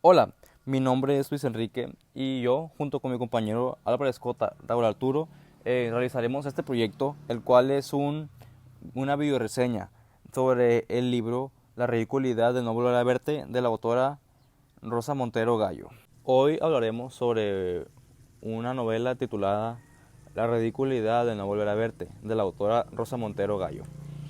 Hola, mi nombre es Luis Enrique y yo, junto con mi compañero Álvaro Escota, Raúl Arturo, realizaremos este proyecto, el cual es una videoreseña sobre el libro La ridiculidad de no volver a verte de la autora Rosa Montero Gallo. Hoy hablaremos sobre una novela titulada La ridiculidad de no volver a verte de la autora Rosa Montero Gallo.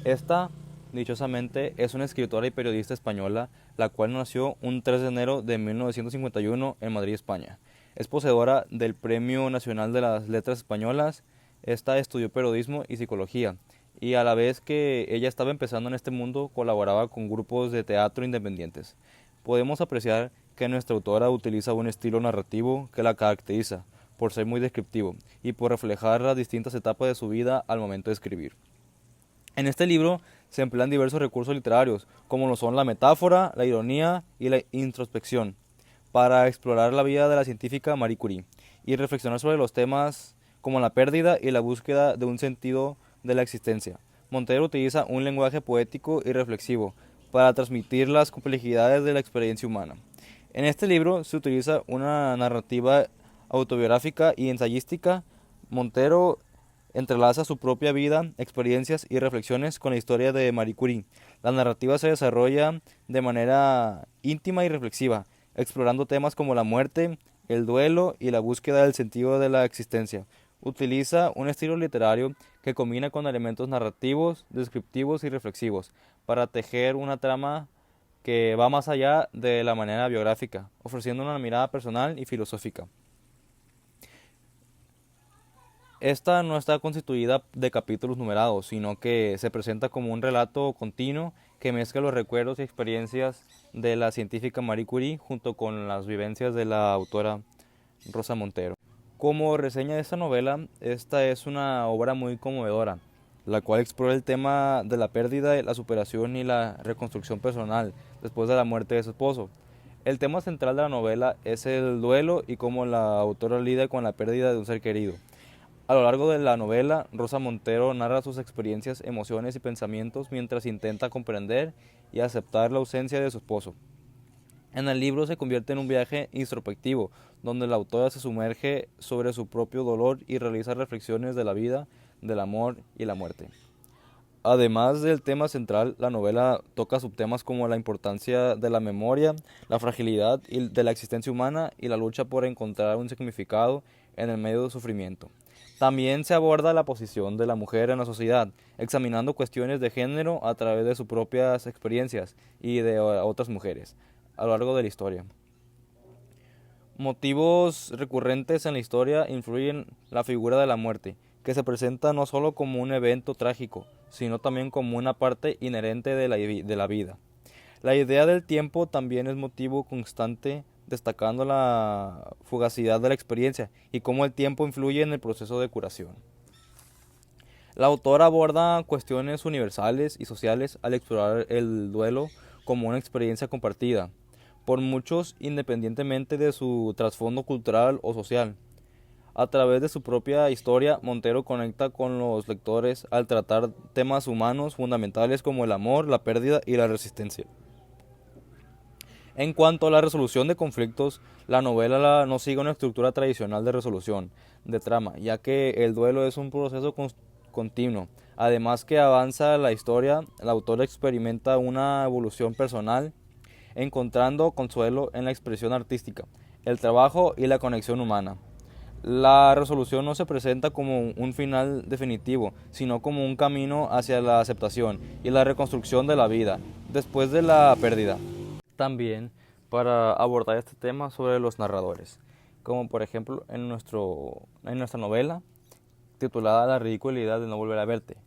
Esta, dichosamente, es una escritora y periodista española, la cual nació un 3 de enero de 1951 en Madrid, España. Es poseedora del Premio Nacional de las Letras Españolas. Esta estudió periodismo y psicología, y a la vez que ella estaba empezando en este mundo, colaboraba con grupos de teatro independientes. Podemos apreciar que nuestra autora utiliza un estilo narrativo que la caracteriza, por ser muy descriptivo y por reflejar las distintas etapas de su vida al momento de escribir. En este libro se emplean diversos recursos literarios, como lo son la metáfora, la ironía y la introspección, para explorar la vida de la científica Marie Curie y reflexionar sobre los temas como la pérdida y la búsqueda de un sentido de la existencia. Montero utiliza un lenguaje poético y reflexivo para transmitir las complejidades de la experiencia humana. En este libro se utiliza una narrativa autobiográfica y ensayística. Montero entrelaza su propia vida, experiencias y reflexiones con la historia de Marie Curie. La narrativa se desarrolla de manera íntima y reflexiva, explorando temas como la muerte, el duelo y la búsqueda del sentido de la existencia. Utiliza un estilo literario que combina con elementos narrativos, descriptivos y reflexivos para tejer una trama que va más allá de la manera biográfica, ofreciendo una mirada personal y filosófica. Esta no está constituida de capítulos numerados, sino que se presenta como un relato continuo que mezcla los recuerdos y experiencias de la científica Marie Curie junto con las vivencias de la autora Rosa Montero. Como reseña de esta novela, esta es una obra muy conmovedora, la cual explora el tema de la pérdida, la superación y la reconstrucción personal después de la muerte de su esposo. El tema central de la novela es el duelo y cómo la autora lidia con la pérdida de un ser querido. A lo largo de la novela, Rosa Montero narra sus experiencias, emociones y pensamientos mientras intenta comprender y aceptar la ausencia de su esposo. En el libro se convierte en un viaje introspectivo, donde la autora se sumerge sobre su propio dolor y realiza reflexiones de la vida, del amor y la muerte. Además del tema central, la novela toca subtemas como la importancia de la memoria, la fragilidad de la existencia humana y la lucha por encontrar un significado en el medio del sufrimiento. También se aborda la posición de la mujer en la sociedad, examinando cuestiones de género a través de sus propias experiencias y de otras mujeres a lo largo de la historia. Motivos recurrentes en la historia influyen la figura de la muerte, que se presenta no solo como un evento trágico, sino también como una parte inherente de la vida. La idea del tiempo también es motivo constante, destacando la fugacidad de la experiencia y cómo el tiempo influye en el proceso de curación. La autora aborda cuestiones universales y sociales al explorar el duelo como una experiencia compartida por muchos independientemente de su trasfondo cultural o social. A través de su propia historia, Montero conecta con los lectores al tratar temas humanos fundamentales como el amor, la pérdida y la resistencia. En cuanto a la resolución de conflictos, la novela no sigue una estructura tradicional de resolución de trama, ya que el duelo es un proceso continuo. Además que avanza la historia, el autor experimenta una evolución personal, encontrando consuelo en la expresión artística, el trabajo y la conexión humana. La resolución no se presenta como un final definitivo, sino como un camino hacia la aceptación y la reconstrucción de la vida después de la pérdida. También para abordar este tema sobre los narradores, como por ejemplo en nuestra novela titulada La ridiculidad de no volver a verte,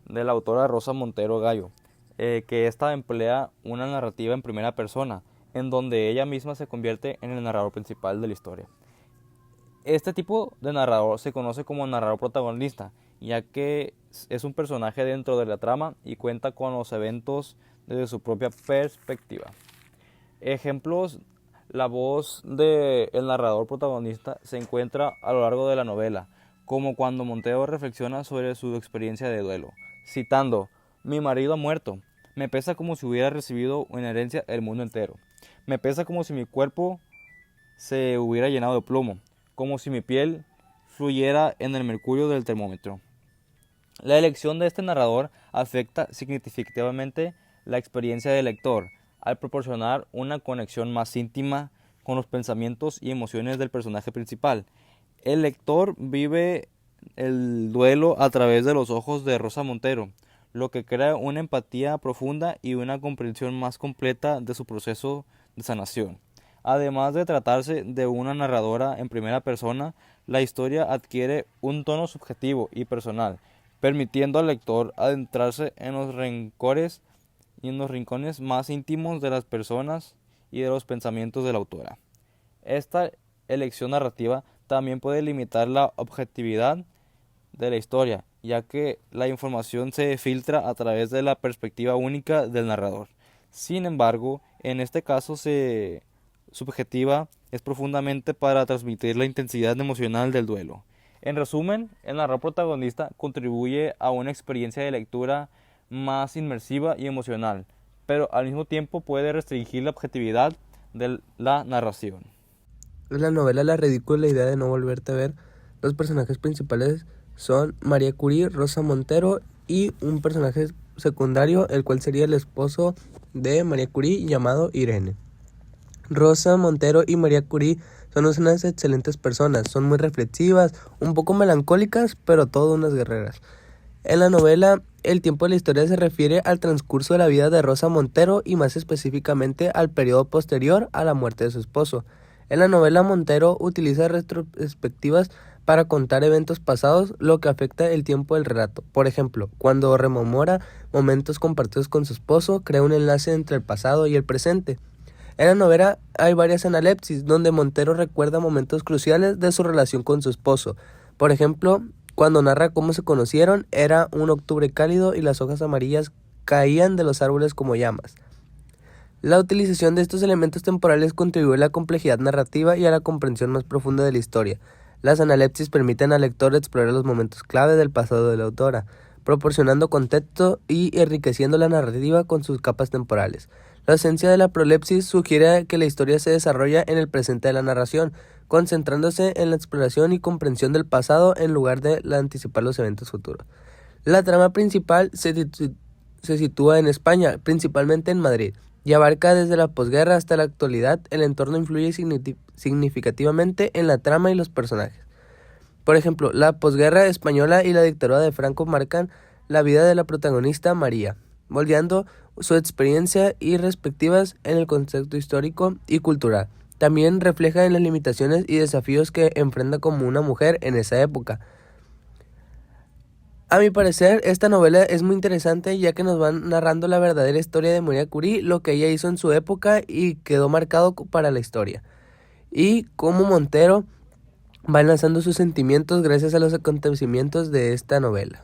de la autora Rosa Montero Gallo, que esta emplea una narrativa en primera persona, en donde ella misma se convierte en el narrador principal de la historia. Este tipo de narrador se conoce como narrador protagonista, ya que es un personaje dentro de la trama y cuenta con los eventos desde su propia perspectiva. Ejemplos: la voz del narrador protagonista se encuentra a lo largo de la novela, como cuando Montero reflexiona sobre su experiencia de duelo, citando: "Mi marido ha muerto, me pesa como si hubiera recibido en herencia el mundo entero". Me pesa como si mi cuerpo se hubiera llenado de plomo, como si mi piel fluyera en el mercurio del termómetro. La elección de este narrador afecta significativamente la experiencia del lector, al proporcionar una conexión más íntima con los pensamientos y emociones del personaje principal. El lector vive el duelo a través de los ojos de Rosa Montero, lo que crea una empatía profunda y una comprensión más completa de su proceso de sanación. Además de tratarse de una narradora en primera persona, la historia adquiere un tono subjetivo y personal, permitiendo al lector adentrarse en los rencores y en los rincones más íntimos de las personas y de los pensamientos de la autora. Esta elección narrativa también puede limitar la objetividad de la historia, ya que la información se filtra a través de la perspectiva única del narrador. Sin embargo, en este caso subjetiva es profundamente para transmitir la intensidad emocional del duelo. En resumen, el narrador protagonista contribuye a una experiencia de lectura más inmersiva y emocional, pero al mismo tiempo puede restringir la objetividad de la narración. En la novela La ridícula idea de no volverte a ver, los personajes principales son María Curie, Rosa Montero y un personaje secundario, el cual sería el esposo de María Curie, llamado Irene. Rosa Montero y María Curie son unas excelentes personas, son muy reflexivas, un poco melancólicas, pero todas unas guerreras. En la novela, el tiempo de la historia se refiere al transcurso de la vida de Rosa Montero y más específicamente al periodo posterior a la muerte de su esposo. En la novela, Montero utiliza retrospectivas para contar eventos pasados, lo que afecta el tiempo del relato. Por ejemplo, cuando rememora momentos compartidos con su esposo, crea un enlace entre el pasado y el presente. En la novela hay varias analepsis, donde Montero recuerda momentos cruciales de su relación con su esposo. Por ejemplo, cuando narra cómo se conocieron, era un octubre cálido y las hojas amarillas caían de los árboles como llamas. La utilización de estos elementos temporales contribuye a la complejidad narrativa y a la comprensión más profunda de la historia. Las analepsis permiten al lector explorar los momentos clave del pasado de la autora, proporcionando contexto y enriqueciendo la narrativa con sus capas temporales. La esencia de la prolepsis sugiere que la historia se desarrolla en el presente de la narración, concentrándose en la exploración y comprensión del pasado en lugar de anticipar los eventos futuros. La trama principal se sitúa en España, principalmente en Madrid, y abarca desde la posguerra hasta la actualidad. El entorno influye significativamente en la trama y los personajes. Por ejemplo, la posguerra española y la dictadura de Franco marcan la vida de la protagonista María, moldeando su experiencia y respectivas en el contexto histórico y cultural. También refleja en las limitaciones y desafíos que enfrenta como una mujer en esa época. A mi parecer, esta novela es muy interesante ya que nos van narrando la verdadera historia de María Curie, lo que ella hizo en su época y quedó marcado para la historia. Y cómo Montero va lanzando sus sentimientos gracias a los acontecimientos de esta novela.